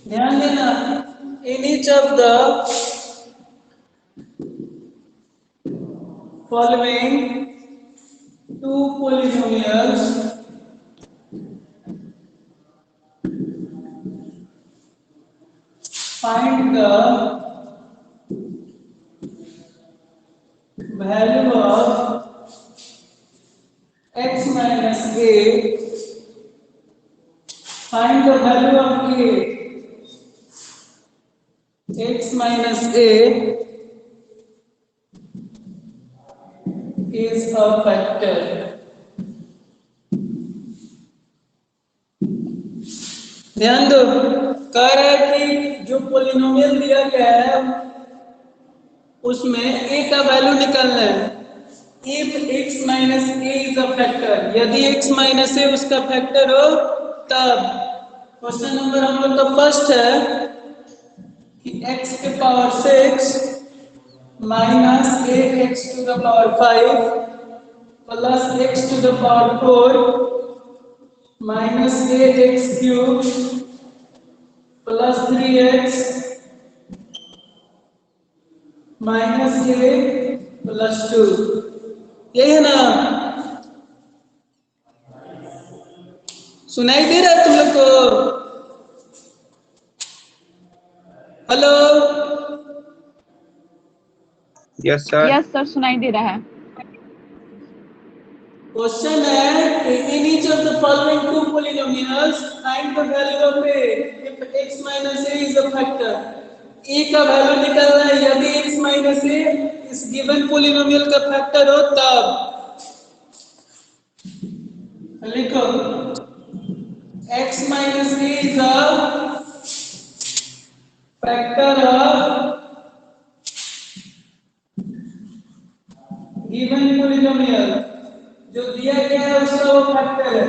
ध्यान देना, इन each of the following two polynomials find the value of x minus a. Find the value of a. X minus a is a factor. ध्यान दो, कह रहा है कि जो पोलिनोमियल दिया गया है उसमें a का वैल्यू निकालना है। If x minus a is a factor, यदि x minus a उसका फैक्टर हो तब क्वेश्चन नंबर हम लोग का फर्स्ट है कि x के power 6 minus ax to the power 5 plus x to the power 4 minus ax cube plus 3x minus a plus 2, यही है ना? सुनाई दे रहा है तुम लोग को? Hello? Yes sir. Yes sir, सुनाई दे रहा है। क्वेश्चन है in each of the following two polynomials find the value of a if x minus a is a factor। a का वैल्यू निकालना है यदि x minus a इस गिवन पॉलिनोमियल का फैक्टर हो तब। लिखो x minus a is a factor of given polynomial, जो दिया गया है उसका वो फैक्टर है,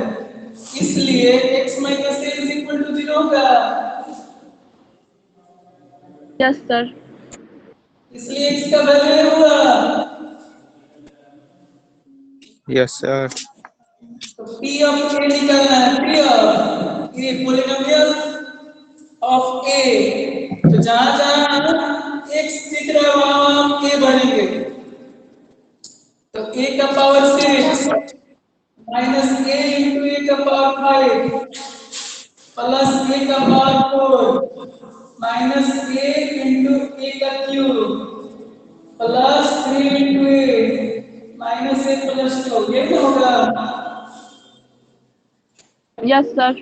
इसलिए x minus a is equal to 0 होगा। Yes sir. इसलिए x का वैल्यू होगा। Yes sir. तो p of a निकालना है, p of a polynomial of a, तो जहां जहां x दिख रहा है वहां हम a भरेंगे। तो a का power 6 minus a into a का पावर 5 प्लस a का power 4 minus a into a का cube plus 3 into a minus a plus 2, ये क्या होगा? Yes sir.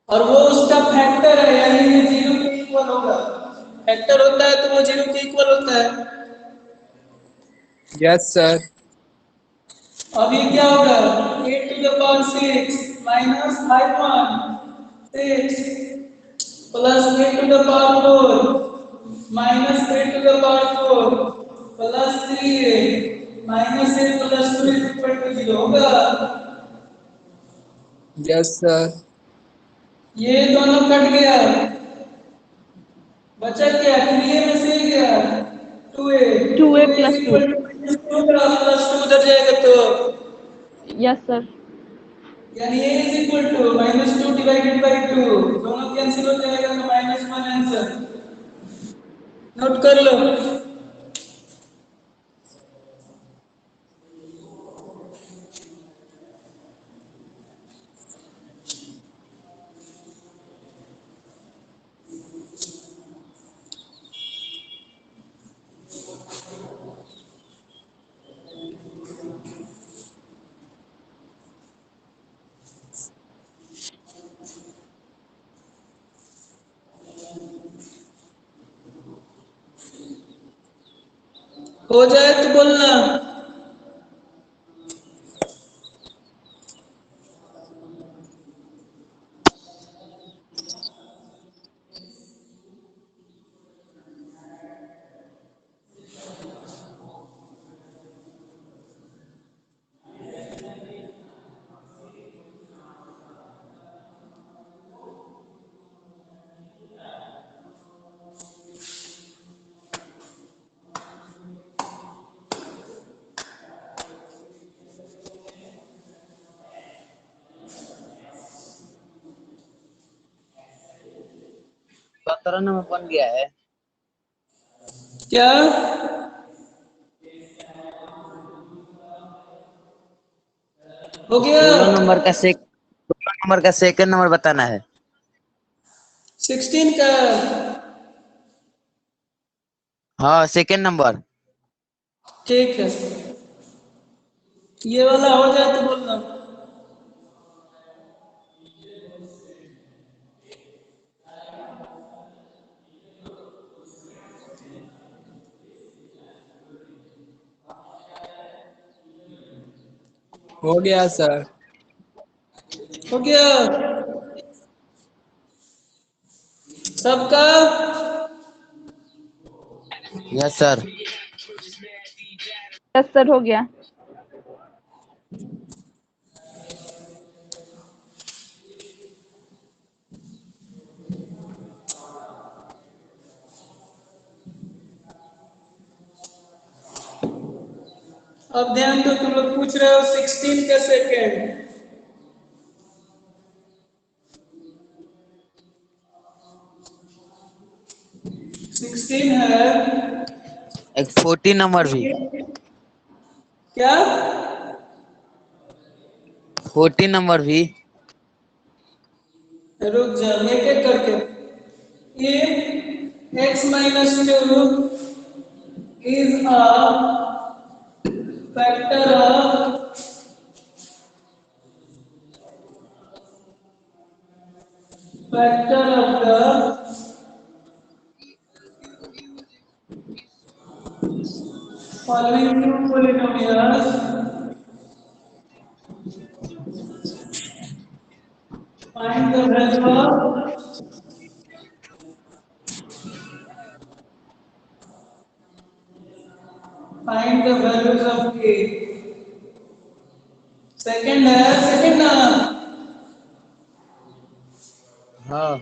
और वो उसका फैक्टर है, यानी ये 0 के इक्वल होगा। फैक्टर होता है तो वो 0 के इक्वल होता है। Yes sir. अब ये क्या होगा? a to the power 6 minus 6 plus a to the power 4 minus a to the power 4 plus 3a minus a plus 2 equal to 0 होगा। Yes sir. ये दोनों कट गया, बचा क्या? 3a में से क्या? 2a 2a is plus 2। Equal to plus 2 उधर जाएगा तो यस सर। यानी a is equal to -2 divided by 2, दोनों कैंसिल हो जाएगा तो -1 आंसर। नोट कर लो। हो जाए तो बोलना। 17 नंबर बन गया है। क्या? हो गया? 16 नंबर का सेकंड नंबर बताना है। 16 का? हाँ, सेकंड नंबर। ठीक है, ये वाला हो जाए तो बोलना। हो गया सर। हो गया सबका? Yes sir. यस सर, हो गया। अब ध्यान दो, तुम लोग पूछ रहे हो 16 का सेकेंड। 16 है। एक 14 नंबर भी। क्या? 14 नंबर भी। रुक जा, एक एक करके। if x minus 2 is a factor of the following two polynomials, find the value of find the values of a। Second है, सेकंड ना? हाँ।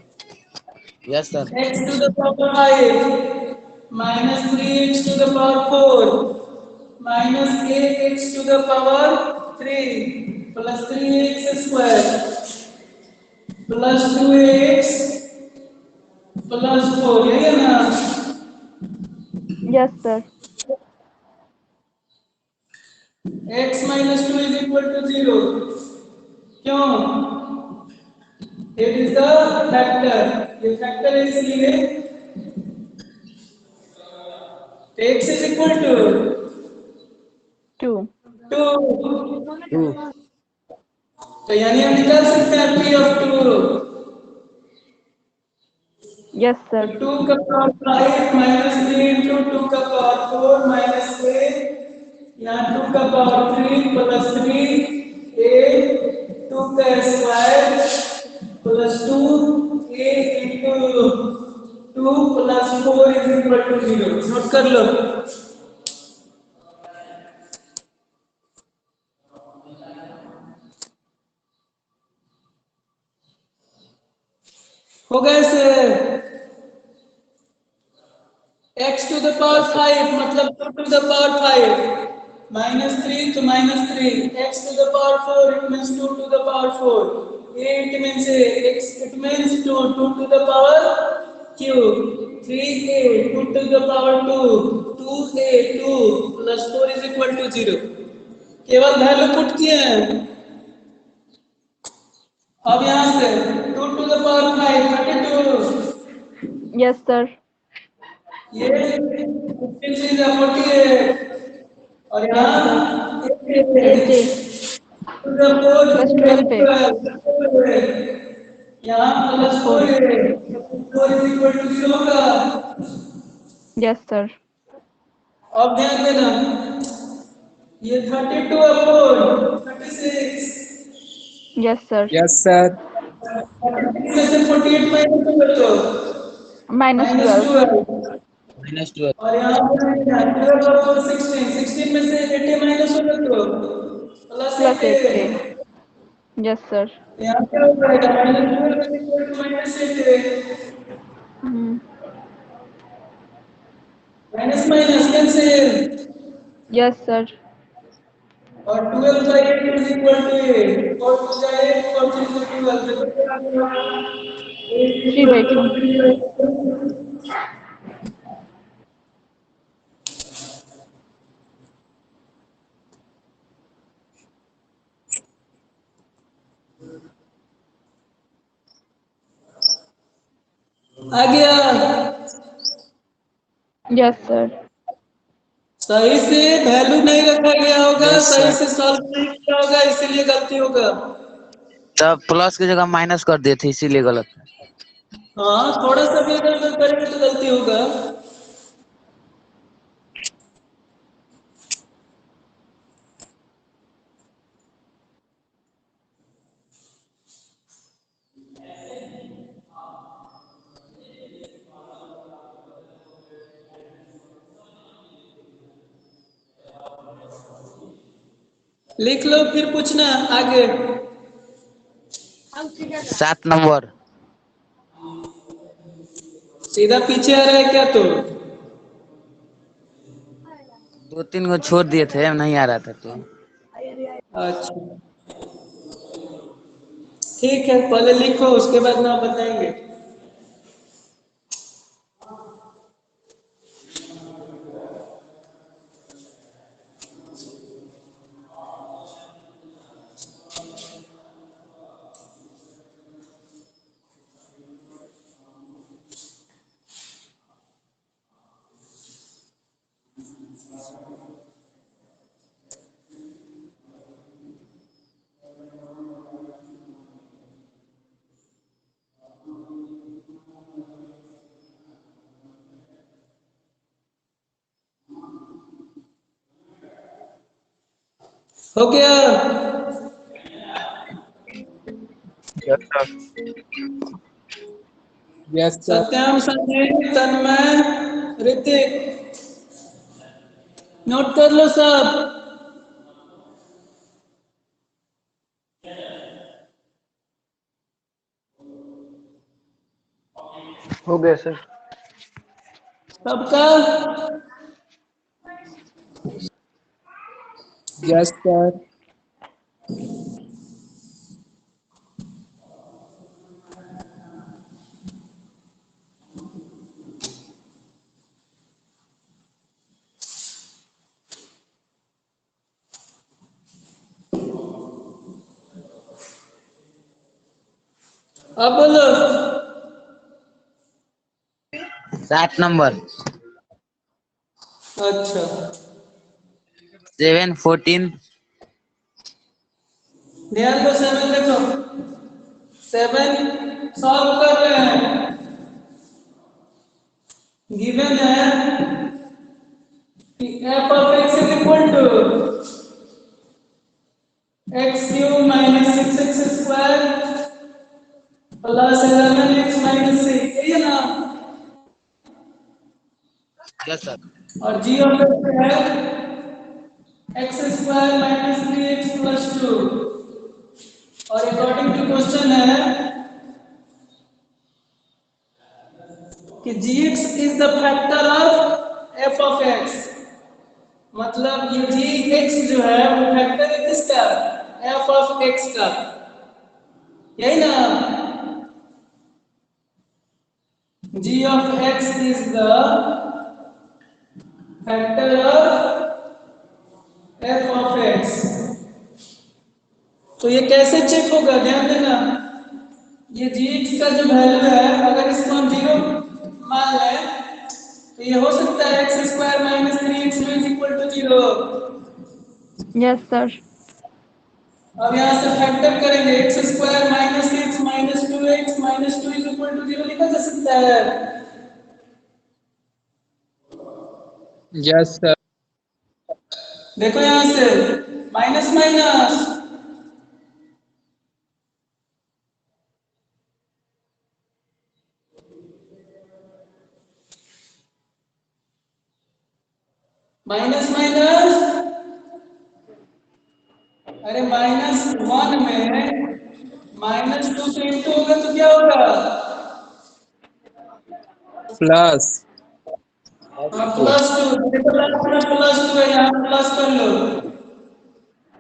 Yes sir. x to the power 5 minus 3x to the power 4 minus 8x to the power 3 plus 3x square plus 2x plus 4, यही है ना? Yes sir. x minus 2 is equal to 0। क्यों? It is the factor, ये factor है इसलिए x is equal to 2। 2। 2। तो यानी हम निकाल सकते हैं p of 2। यस तो सर। 2 का पावर 5 माइनस 3 इंटू 2 का पावर 4 माइनस 8, यहाँ 2 का पावर 3 प्लस 3 8 2 का square plus 2 8 into 2 plus 4 is equal to 0। Note कर लो। हो गए से x to the power 5 मतलब 2 to the power 5 minus 3 to minus 3 x to the power 4 it means 2 to the power 4 a it means a x it means 2 to the power cube 3a 2 to the power 2 2a 2 plus 4 is equal to 0। केवल value put किए हैं। अब यहाँ से 2 to the power 5 32, yes sir. ये 15 से 48 और यहाँ 88 प्लस 12 है। यहाँ प्लस 4 4 है, 4 इज इक्वल टू 0 होगा। Yes sir. अब ध्यान देना, ये 32 upon 36, yes sir. Yes sir. 36 में से 48 माइनस कर दो, माइनस -12 12। -12। और यहाँ पर 12 और 16, 16 में से 80 माइनस कर दो, प्लस प्लस 8। 8 yes sir. यहाँ क्या हो जाएगा, -12 is equal to -8, minus minus cancel, yes sir. और 12 by 8 इज इक्वल टू 8, और 2 जाए 8 और 3 से 12 देखो क्या होगा। 3/2. आ गया। Yes, sir. सही से वैल्यू नहीं रखा गया होगा, Yes, सही sir. से सॉल्व नहीं किया होगा, इसीलिए गलती होगा। तब प्लस की जगह माइनस कर दिए थे इसीलिए गलत है। हाँ, थोड़ा सा भी इधर उधर करेंगे तो गलती होगा। लिख लो फिर पूछना आगे। 7 नंबर। सीधा पीछे आ रहा है क्या तो? 2-3 को छोड़ दिए थे, नहीं आ रहा था तो। अच्छा ठीक है, पहले लिखो उसके बाद ना बताएंगे। हो गया। Yes, sir. Yes, sir. सत्यम, संजय, तन्मय, ऋतिक, नोट कर लो सब। हो गया सर। सबका Yes, sir. अब बोलो। 7 नंबर। अच्छा 7 14। ध्यान दो, 7 देखो। 7 सॉल्व कर रहे हैं। गिवन है कि f of x is equal to x cube minus 6x square plus 11x minus 6, यही है ना? Yes sir. और g of x है x square minus 3x plus 2। और अकॉर्डिंग टू क्वेश्चन है कि gx is the factor of f of x। मतलब ये gx जो है वो फैक्टर है किसका? f of x का, यही ना? g of x is the factor of f of x। तो ये कैसे चेक होगा, ध्यान देना। ये gx का जो वैल्यू है, अगर इसको हम 0 मान लें तो ये हो सकता है x square minus 3x is equal to 0। Yes, sir. अब यहाँ से फैक्टर करेंगे, x square minus 6 minus 2x minus 2 is equal to 0 लिखा जा सकता है। Yes, sir. देखो यहाँ से माइनस माइनस माइनस माइनस, अरे -1 में -2 से इंटू होगा तो क्या होगा? Plus. हाँ +2। देखो अपना +2 है, यहाँ प्लस कर लो,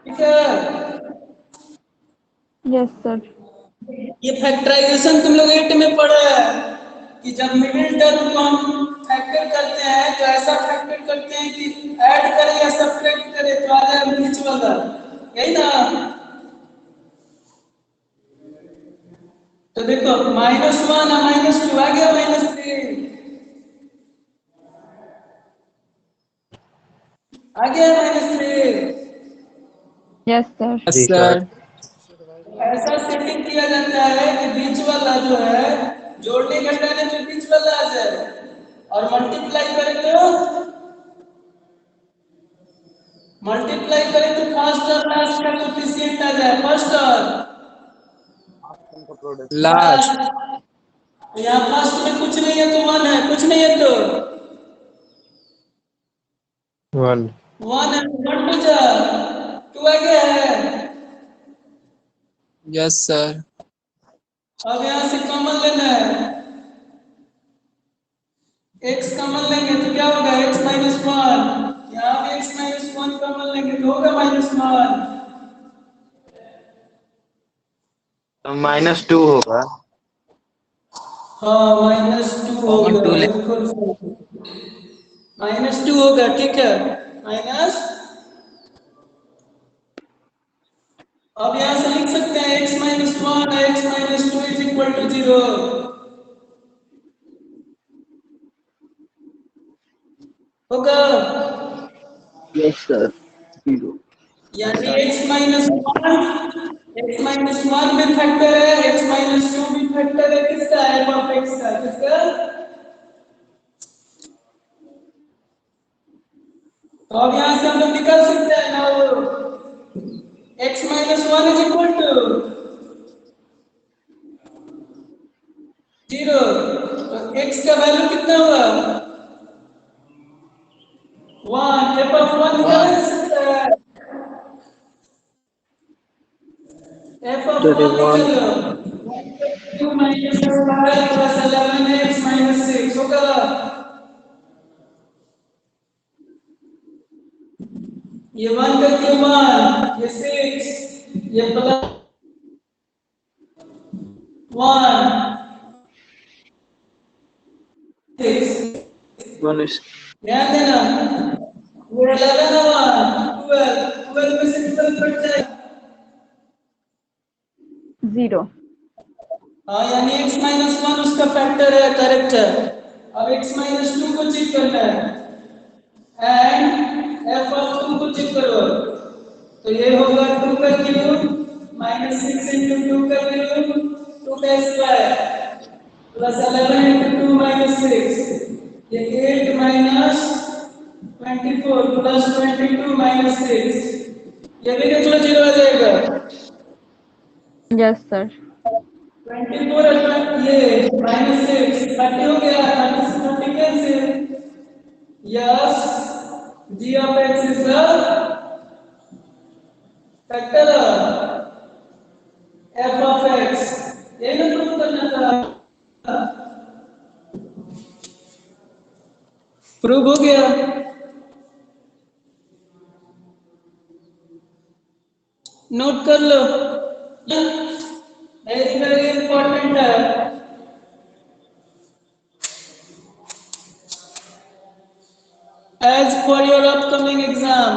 ठीक है? Yes, sir. ये फैक्टराइजेशन तुम लोग 8 में पढ़ा है कि जब मिडिल टर्म को हम फैक्टर करते हैं तो ऐसा फैक्टर करते हैं कि ऐड करें या सब्ट्रैक्ट करें तो आ जाए बीच वाला, यही ना। तो देखो -1 और -2 आ गया -3, आ गया -3। Yes, sir. Yes, जी सर। sir. ऐसा सेटिंग किया जाता है कि बीच वाला जो है जोड़ने घटाने में बीच वाला आ जाए, और मल्टीप्लाई करें तो फर्स्ट और लास्ट का कोफिशिएंट आ जाए, फर्स्ट और Last. लास्ट। यहाँ फर्स्ट में कुछ नहीं है तो 1 है, कुछ नहीं है तो 1. 1 है, 1 टू जा 2 आ गया है। Yes, sir. अब यहाँ से कॉमन लेना है, x कॉमन लेंगे तो क्या होगा, x -1। यहाँ भी x -1 कॉमन लेंगे तो होगा -1। तो -2 होगा। हाँ -2 कॉमन होगा, 2 ले। बिल्कुल सही। -2 होगा, ठीक है। माइनस, अब यहाँ से लिख सकते हैं x -1 x -2 is equal to 0। होगा, यस सर। 0। यानी x -1 भी फैक्टर है, x -2 भी फैक्टर है, किसका, f ऑफ x का, किसका। तो अब यहाँ से हम लोग निकाल सकते हैं ना, x -1 इज इक्वल टू 0। तो x का वैल्यू कितना हुआ, 1। f ऑफ 1 निकाला 1। जा सकता है, f ऑफ 1 31। निकालो, 2 -5 प्लस 11x -6 होगा। ये 1 का क्यूब 1, ये 6, ये प्लस 1 6। 1 is ध्यान देना, ये 11 हुआ, 12, 12 में से 12 कट जाएगा। 0. हाँ, यानी x -1 उसका फैक्टर है, करेक्ट है। अब x -2 को चेक करना है, एंड f ऑफ 2 को चेक करो। तो ये होगा 2 का क्यूब -6 इंटू 2 का क्यूब 2 का स्क्वायर प्लस 11 इंटू 2 -6, ये 8 -24 प्लस 22 -6, ये भी देख लो 0 आ जाएगा। Yes, sir. 24 ये -6 30 हो गया, 30 से 30 cancel. Yes, g of x is the factor f of x, ये ना प्रूव करना था, प्रूव हो गया। नोट कर लो, वेरी वेरी इंपॉर्टेंट है। As for your upcoming exam,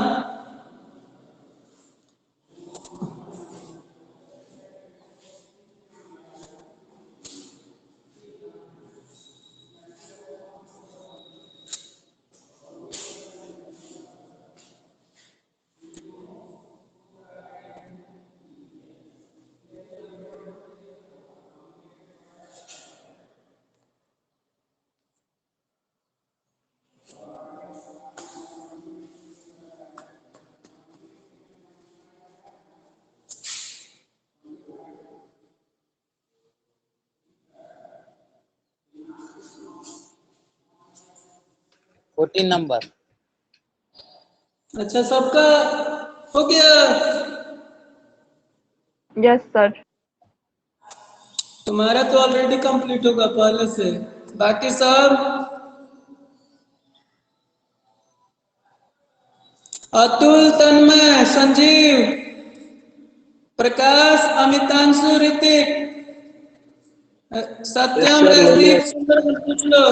fourteen number. अच्छा सबका हो गया। Yes, sir. तुम्हारा तो ऑलरेडी कंप्लीट होगा पहले से, बाकी सब अतुल, तन्मय, संजीव, प्रकाश, अमितांशु, ऋतिक, सत्यम Yes, sir, हो नजदीक गया। सुंदर मत पूछ लो।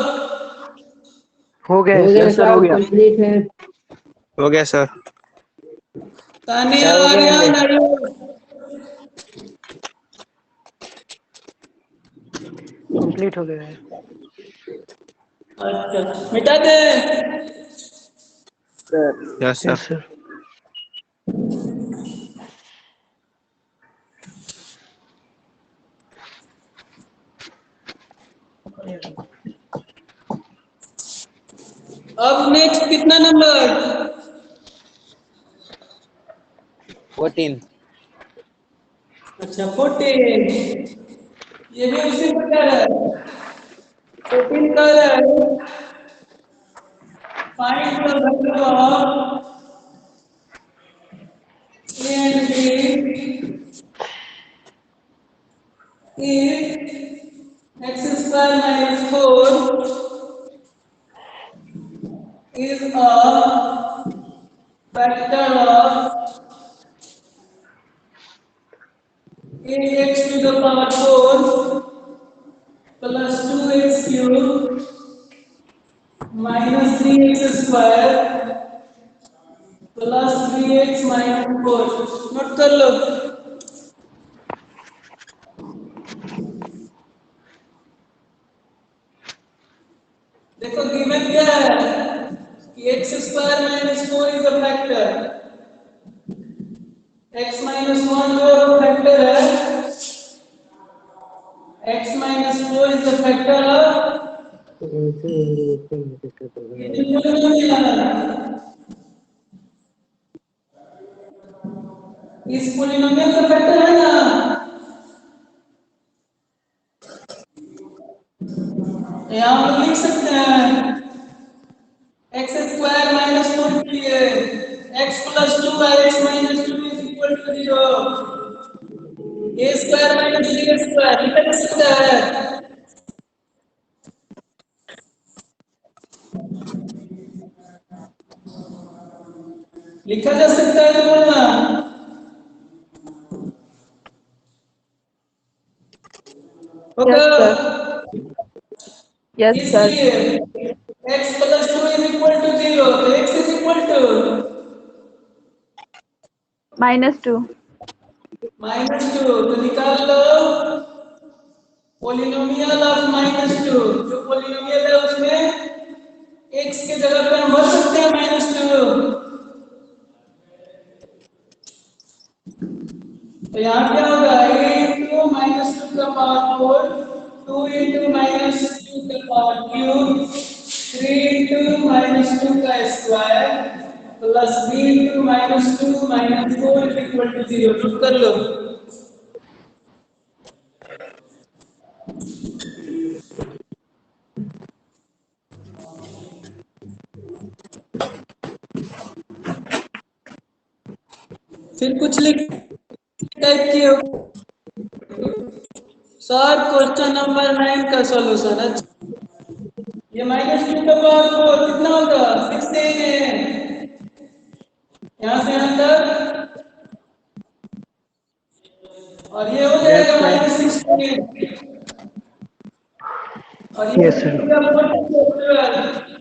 हो गया यस सर, हो गया। कंप्लीट है। हो गया सर। तानिया सर हो गया आर्यन मैंने। आयुष। कंप्लीट हो गया है। अच्छा मिटा दे। Yes sir. Yes sir. अब नेक्स्ट कितना नंबर? 14। अच्छा 14। ये भी उसी प्रकार है। 14 का है find the value of a and b if x square minus 4 is a factor of ax to the power 4 plus 2x cube minus 3x square plus 3x minus 4। Note कर लो। देखो गिवन क्या है कि x square minus 4 is a factor. x minus 1 जो factor है, x minus 4 is a factor of इस polynomial का factor है ना। यहाँ हम लिख सकते हैं x स्क्वायर माइनस 4 के लिए x plus 2 by x minus 2 is equal to 0। a square minus b square लिखा जा सकता है। लिखा जा सकता है तो बोलना। Yes, sir. होगा। Yes, sir. इसलिए x plus 2 is equal to 0 तो x इज इक्वल टू -2. -2 तो निकाल लो पोलिनोमियल ऑफ -2। जो पोलिनोमियल है उसमें x के जगह पे हम भर सकते हैं -2। तो यहाँ क्या होगा a इंटू -2 का पावर 4 2 इंटू -2 का पावर क्यूब 3 इंटू -2 का square plus b into -2 -4 is equal to 0। Note कर लो। फिर कुछ लिख टाइप किए हो सर क्वेश्चन नंबर 9 का सॉल्यूशन है। ये -2 का पावर 4 कितना होगा 16 है। यहाँ से यहाँ तक और ये हो यस जाएगा सर। -16 और ये यस सर। पूरा 12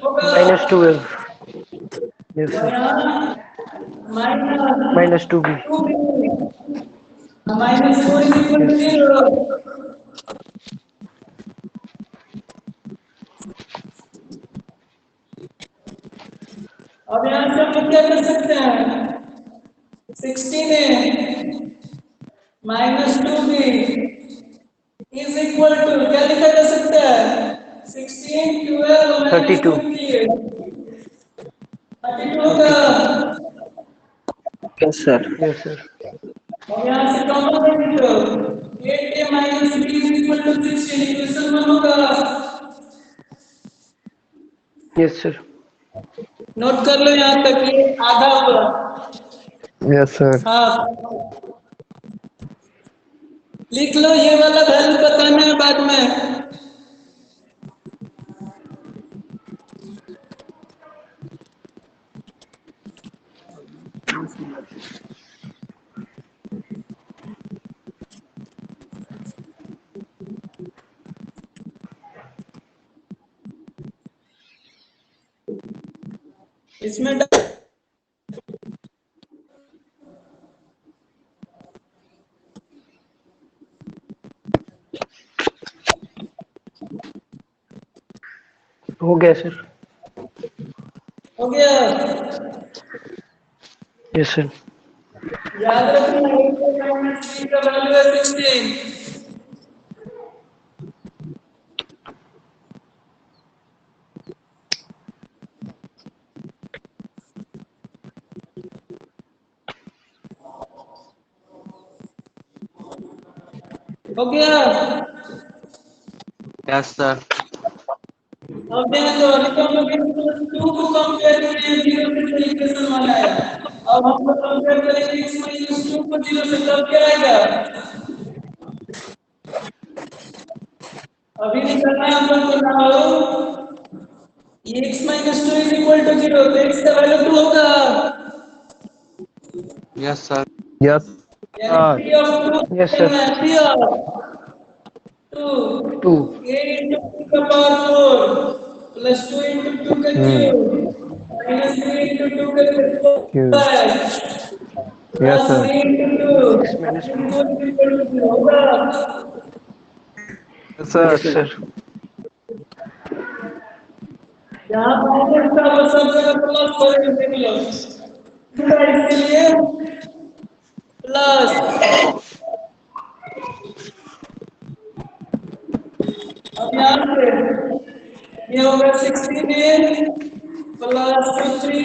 होगा। -12। यस और सर। यहाँ -2 भी। -2 -4 is equal to yes sir. 0। अब यहाँ से हम क्या कर सकते हैं 16 है -2 भी इज इक्वल टू क्या लिखा जा सकता है 16 12 32। -2 के लिए 32 का। 32। Yes sir. Yes sir. और यहाँ से कॉमन ले लो 8a -b is equal to 16 equation 1 होगा। Yes sir. नोट कर लो यहाँ तक ये आधा हुआ। Yes sir. हाँ लिख लो ये वाला वैल्यू बताना है बाद में। इसमें हो गया सर। हो गया। Yes sir. याद रखना 8 का वैल्यू है 16। हो गया। Yes sir. अब ध्यान दो, अभी तो हम लोग टू को कंपेयर करें जीरो से इक्वेशन वाला है। अब हम लोग कंपेयर करेंगे x माइनस टू को जीरो से, तब क्या आएगा? अभी निकालना है हम लोग को नाउ ये x minus two is equal to zero, तो x का वैल्यू टू होगा। Yes sir. यस यानी sir. p of two yes sir. करना है, p of two 2। a into 2 का पावर 4 प्लस 2 into 2 का क्यूब माइनस 3 into 2 का cube. Cube yes plus sir. 3 into 2 6 minus 2। Equal to 0 होगा। Yes sir. Yes sir. यहाँ minus का वो सब जगह प्लस करेंगे, देख लो इसके लिए प्लस। अब यहाँ से ये होगा 16 plus 3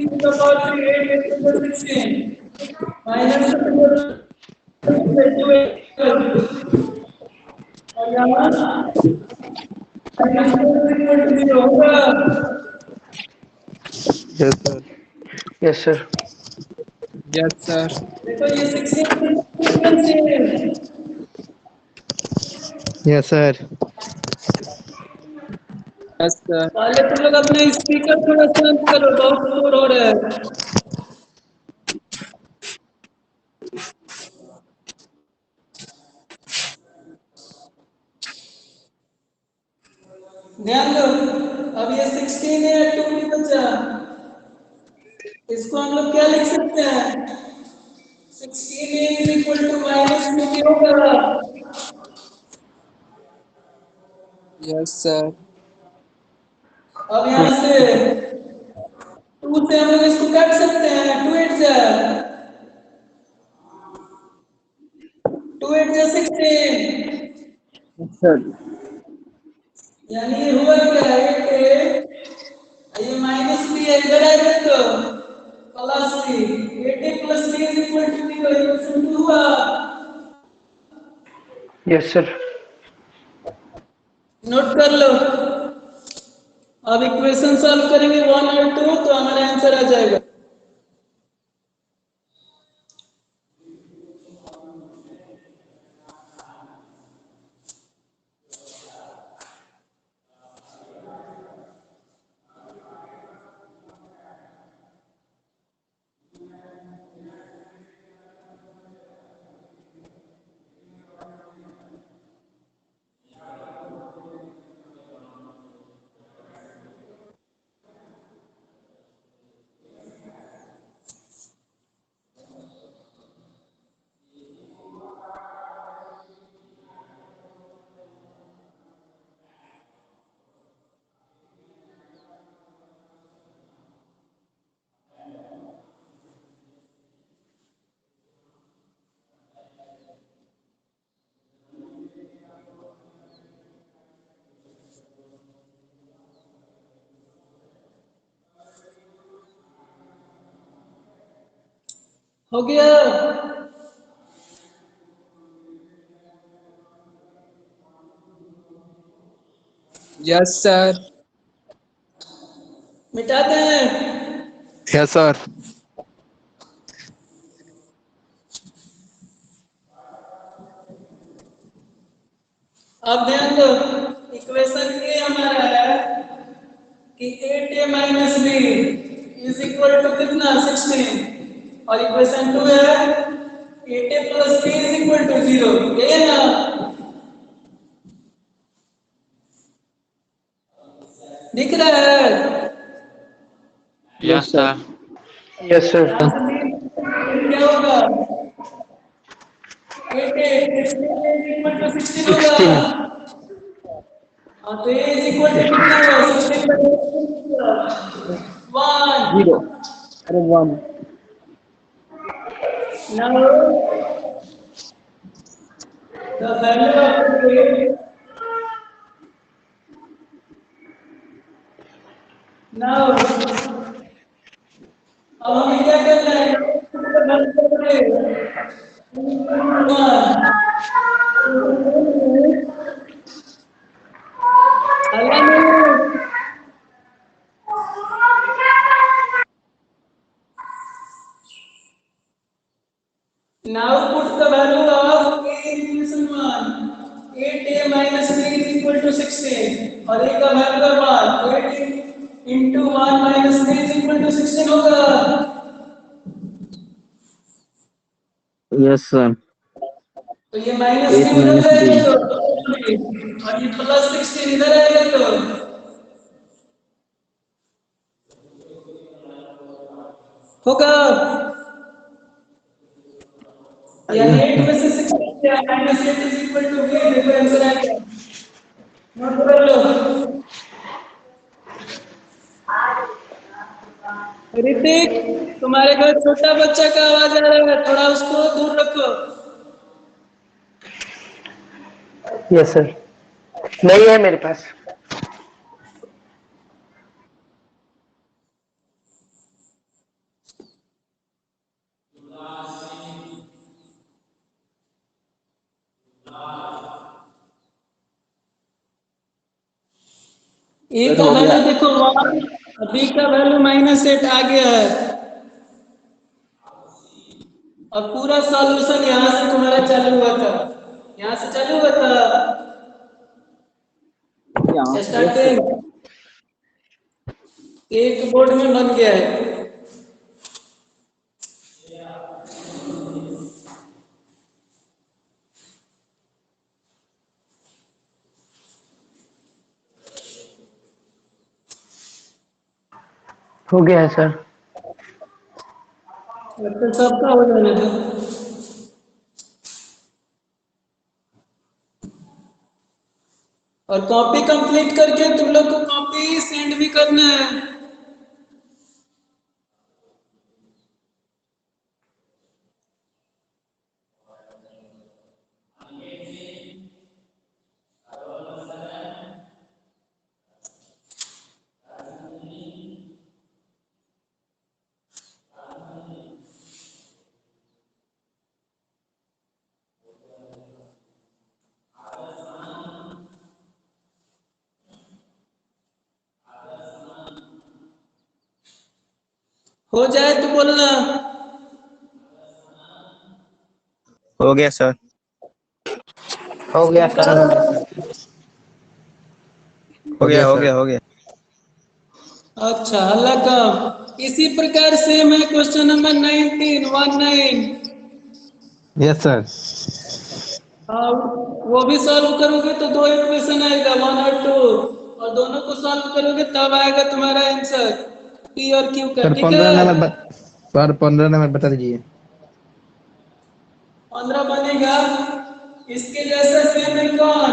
to the power 3 8 into the 16 minus 2 और यहाँ माइनस 2 होगा। Yes sir. Yes sir. Yes sir. देखो ये 16 से यस सर। Yes sir. पहले तुम लोग अपने स्पीकर थोड़ा शांत करो, बहुत शोर हो रहा है। ध्यान दो, अब ये 16 है, 2 नहीं बचा। इसको हम लोग क्या लिख सकते हैं? 16 इज इक्वल टू माइनस 2 क्या होगा? Yes sir. अब यहाँ से 2 से हम लोग इसको काट सकते हैं, 2 8 जा 2 8 जा 16, सर। यानी ये हुआ क्या? 8 ये माइनस 3 है, इधर आएगा तो plus 3 8 plus 3 is equal to 0, equation 2 हुआ। Yes sir. नोट कर लो। अब इक्वेशन सॉल्व करेंगे 1 और 2 तो हमारा आंसर आ जाएगा। हो गया। Yes sir. मिटाते हैं। Yes sir. अब ध्यान दो, इक्वेशन ए हमारा है कि 8a minus B is equal to कितना? 16 और इक्वेशन 2 है 8a plus B is equal to 0, ये है ना? दिख रहा है? Yes sir. Yes sir. क्या होगा? 8 इक्वल टू 16 होगा। 16। हाँ तो ए इज इक्वल टू कितना हुआ? 1। 0 अरे 1 Now the value of a. Now अब हमें क्या करना है? Now put the value of a in equation 1. 8a minus 3 is equal to 16. और a का value है 1. 8 into 1 minus 3 is equal to 16 होगा. Yes sir. तो ये माइनस 8 3 उधर माइनस 3 जाएगा तो और ये प्लस 16 इधर आएगा तो होगा. यानी 8 में से 16 गया minus 8 is equal to b. देखो आंसर आ गया. नोट कर लो. ऋतिक तुम्हारे घर छोटा बच्चा का आवाज आ रहा है, थोड़ा उसको दूर रखो. Yes sir. नहीं है मेरे पास। ए का वैल्यू देखो 1, बी का वैल्यू माइनस 8 आ गया है. अब पूरा सॉल्यूशन यहाँ से तुम्हारा चालू हुआ था. यहाँ से चालू हुआ था. स्टार्टिंग एक बोर्ड में बन गया है. हो गया है सर। तो सबका हो जाने दो. और कॉपी कंप्लीट करके तुम लोग को कॉपी सेंड भी करना है. हो जाए तो बोलना. हो गया सर। हो गया सर। हो गया हो गया हो गया। अच्छा हल्ला कम. इसी प्रकार से मैं क्वेश्चन नंबर 19 यस सर। हाँ वो भी सॉल्व करोगे तो दो इक्वेशन आएगा 1 और 2 और दोनों को सॉल्व करोगे तब आएगा तुम्हारा आंसर पी और क्यू का. सर ठीक 15 है. नंबर सर 15 नंबर बता दीजिए। 15 बनेगा. इसके जैसा सेम है कौन?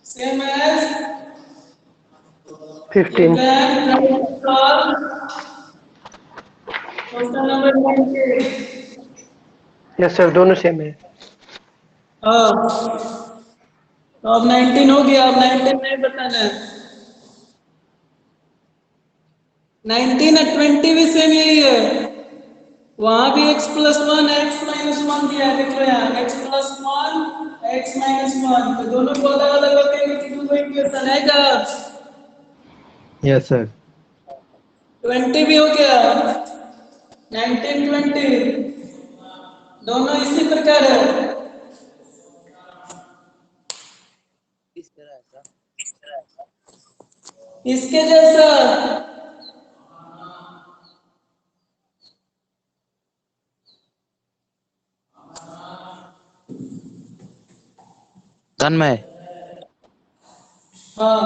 Same as you 15। Can solve question number 19. Yes sir, दोनों सेम है। हाँ तो अब 19 हो गया. अब 19 नहीं बताना है. 19 और 20 भी सेम यही है. वहां भी x प्लस 1 x माइनस 1 दिया है. देखो यहाँ x प्लस 1 x माइनस 1 तो दोनों को अलग अलग रखेंगे कि दो इक्वेशन आएगा. Yes sir. 20 भी हो गया. 19 20 दोनों इसी प्रकार है. इसके जैसा तन्मय हाँ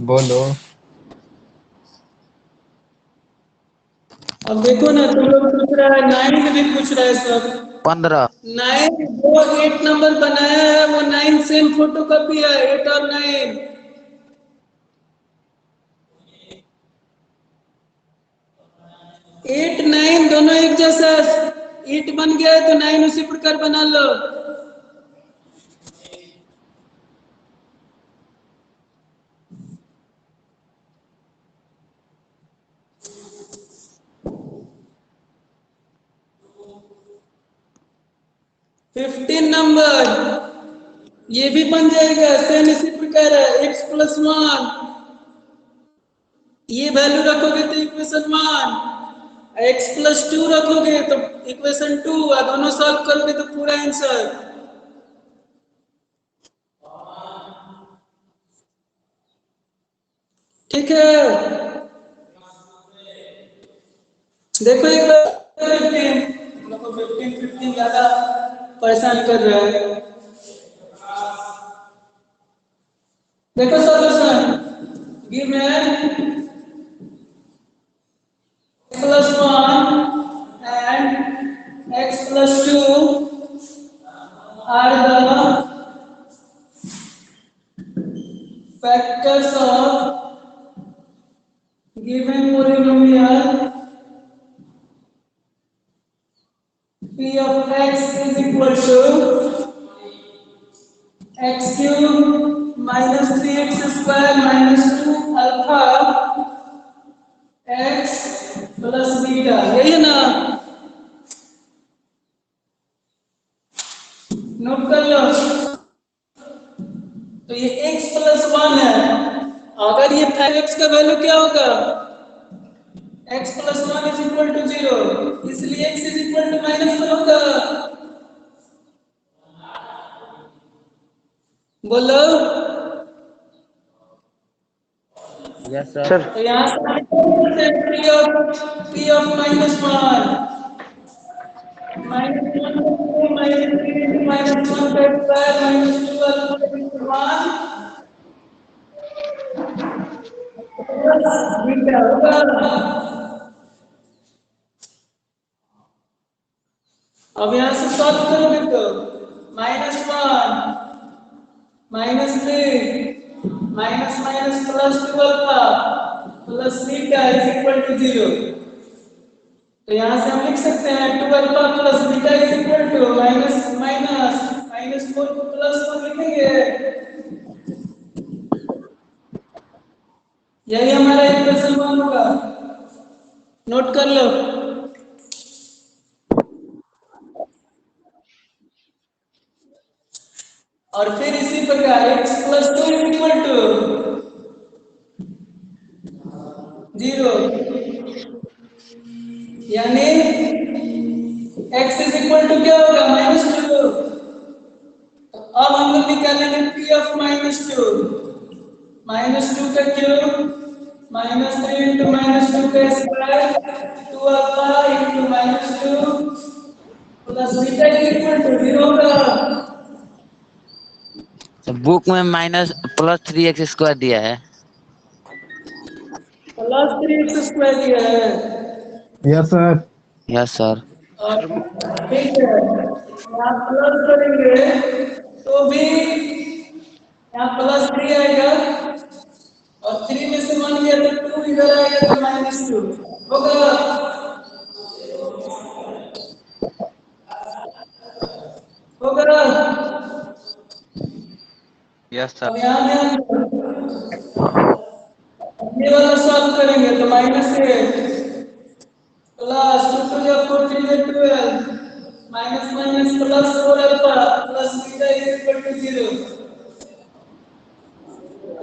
बोलो। अब देखो ना, तुम लोग पूछ रहा है, 9 भी पूछ रहा है सब। 15। 9 जो 8 नंबर बनाया है वो 9 सेम फोटो कॉपी है, 8 और 9। 8 9 दोनों एक जैसा। 8 बन गया है तो 9 उसी प्रकार बना लो। फिफ्टीन नंबर ये भी बन जाएगा, सेम इसी प्रकार है। x+1 ये वैल्यू रखोगे तो इक्वेशन 1, x+2 रखोगे तो इक्वेशन 2, और दोनों सॉल्व करोगे तो पूरा आंसर। ठीक है, देखो एक बार 15, देखो 15 ज्यादा परेशान कर रहा है। देखो solution, given x+1 and x+2 are the factors of given polynomial p of x is equal to x cube minus 3x square minus 2 alpha x plus beta, यही है ना? नोट कर लो। तो ये x+1 है, अगर ये 5x का वैल्यू क्या होगा? x+1 is equal to 0, इसलिए x is equal to -1 होगा। बोलो। Yes sir. सर तो यहाँ से p of -1 -1 -3 into -1 का स्क्वायर -2 alpha into 1 बीटा होगा। अब यहाँ से सॉल्व करोगे तो -1 -3 minus minus plus 2 alpha plus beta is equal to 0। तो यहाँ से हम लिख सकते हैं 2 alpha plus beta is equal to minus minus -4 को +4 लिखेंगे। यही हमारा इक्वेशन 1 होगा, नोट कर लो। और फिर इसी प्रकार x+2 इज इक्वल टू 0, यानी x इज इक्वल टू क्या होगा? -2। अब हम लोग निकालेंगे p ऑफ -2, -2 का क्यूब -3 into -2 का square 2 alpha into -2 plus beta is equal to 0 का बुक में -+3x² दिया है। प्लस 3x स्क्वायर दिया है। Yes sir. Yes sir. और ठीक है, यहाँ प्लस करेंगे तो भी यहाँ +3 आएगा, और 3 में से 1 गया तो 2 इधर आएगा तो -2 होगा। होगा। Yes sir. अब यहाँ में ये वाला सॉल्व करेंगे तो -8 plus 2 to the 4 3 the 12 minus minus plus 4 alpha plus beta is equal to 0।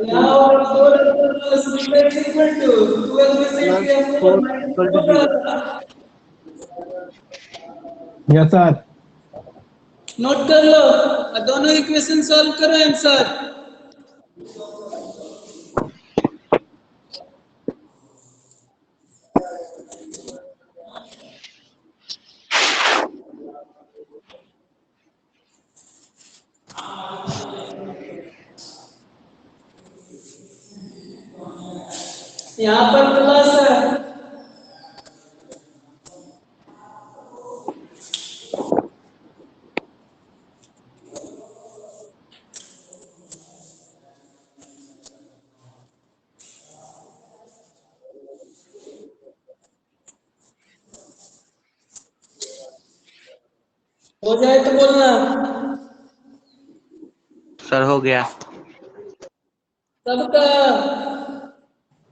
यहाँ और 4 alpha plus beta is equal to 12 में से प्लस किया 4 4 equal to 0। Yes sir. Note कर लो और दोनों इक्वेशन सॉल्व करो आंसर। यहाँ पर प्लस है। हो जाए तो बोलना। सर हो गया। सबका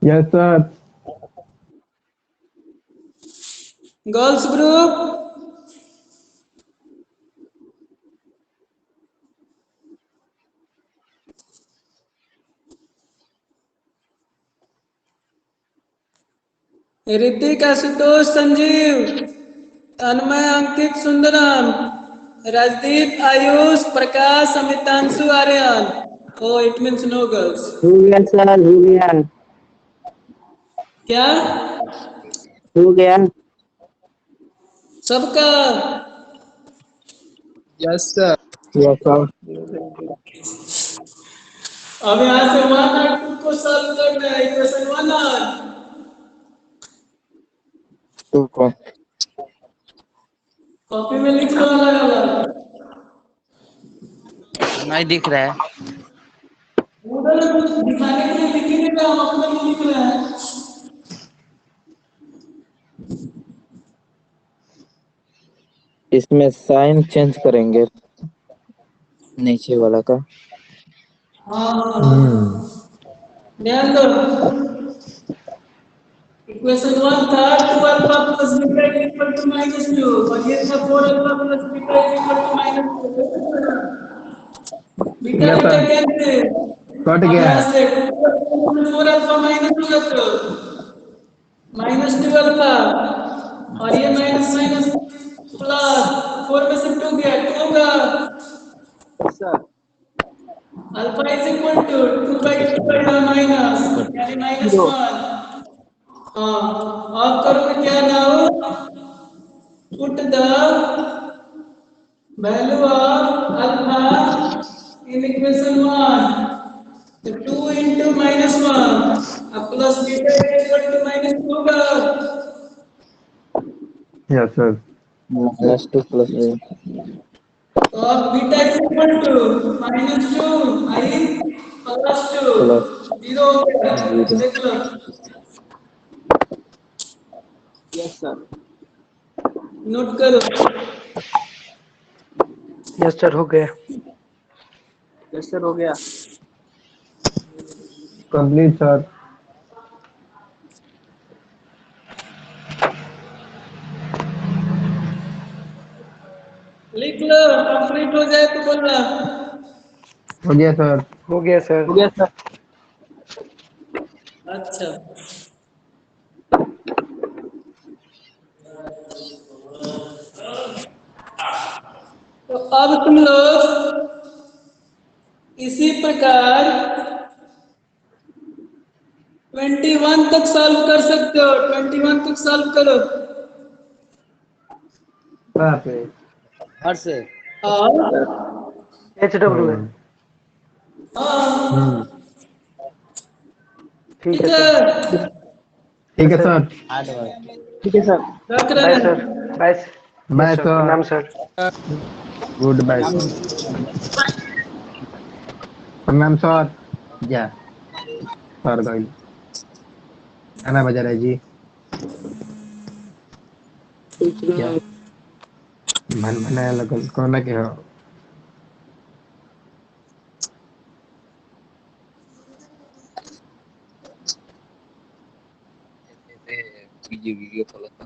yes sir. Girls group Hrithik, Ashutosh, Sanjeev, Tanmay, Ankit, Sundaram, Rajdeep, Ayush, Prakash, Amitanshu, Aryan. Oh it means no girls. हो गया सर, हो गया। क्या हो गया। सबका? Yes sir. Yes sir. अब यहाँ से 1 और 2 को सॉल्व करना है। इक्वेशन 1 और टू को कॉपी में लिख लो अलग अलग। नहीं दिख रहा है। उधर कुछ दिखाने के लिए लिख ही नहीं रहा, हम अपने लिए लिख रहे हैं। इसमें साइन चेंज करेंगे नीचे वाला का। हाँ ध्यान दो। इक्वेशन 1 था 2 alpha plus beta equal to -2 और ये था 4 alpha plus beta equal to -2। Beta yes beta sir. Cancel. Cut अब गया यहाँ है। से 4 अल्फा -2 तो -2 अल्फा और ये माइनस माइनस प्लस 4 में से 2 गया 2 का अल्फा इज इक्वल टू 2/2 का माइनस यानी -1। हाँ अब करोगे क्या now? Put the value of alpha in equation 1। तो 2 into -1 अब प्लस बीटा इक्वल टू -2 का। Yes sir. -2 प्लस तो अब बीटा इक्वल टू -2 आई +2 प्लस 0 हो गया। 0। देख लो यस सर। नोट करो। यस सर, हो गया। यस सर, हो गया। Complete sir. लिख लो कंप्लीट हो जाए तो बोलना। हो गया सर। हो गया सर। हो गया सर। अच्छा तो अब तुम लोग इसी प्रकार 21 तक सॉल्व कर सकते हो। 21 तक सॉल्व करो। बाप रे। हर से और HW है। हम्म। हाँ ठीक ठीक है है सर। ठीक है सर। सर। आठ बार। ठीक है सर। रख बाय रहे सर। हैं। Bye. Bye yes sir, sir. प्रणाम सर। Good bye sir. प्रणाम सर। जा सर गई। खाना बजा रहा है जी। क्या मन बनाया लगन कोना के हो। वीडियो खोला था।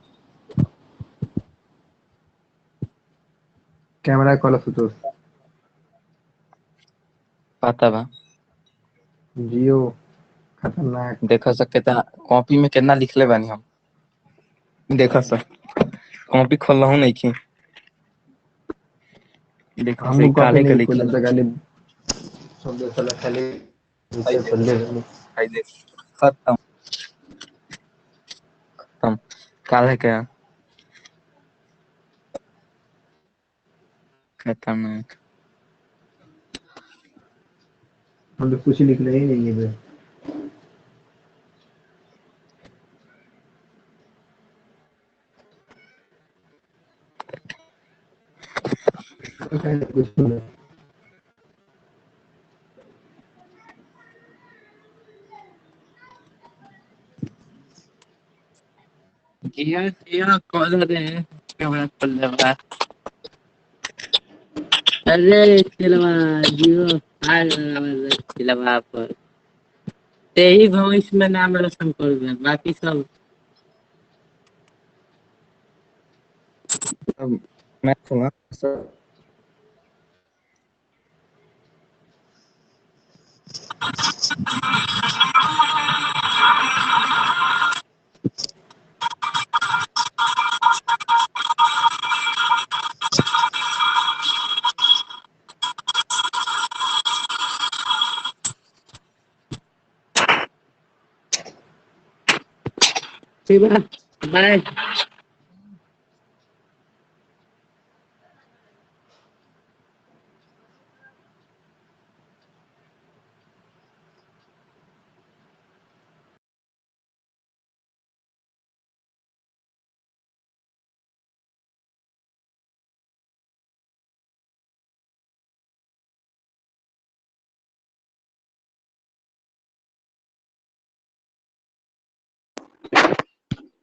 कैमरा खोलो सुतो। पता बा। जियो खतरनाक। देखा सर कितना कॉपी में कितना लिखले बानी हम। देखा सर कॉपी खोल रहा हूँ नहीं की। देखा सर हमको कॉपी काले का नहीं लिखले खोला तो बानी। खाली सब साला खाली नीचे खोल ले। हाय देख खत्म खत्म। काले का खतरनाक। हम तो कुछ लिखना ही नहीं है। कहीं कुछ नहीं। जिया कॉल दे कैमरा खोल ले बा। अरे चिलवा जियो आ गया चिलवा पर ते ही भविष्य में नाम रोशन कर दे बाकी सब अब मैं सुना सर। ठीक है बाय।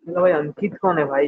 हेलो भाई, अंकित कौन है भाई?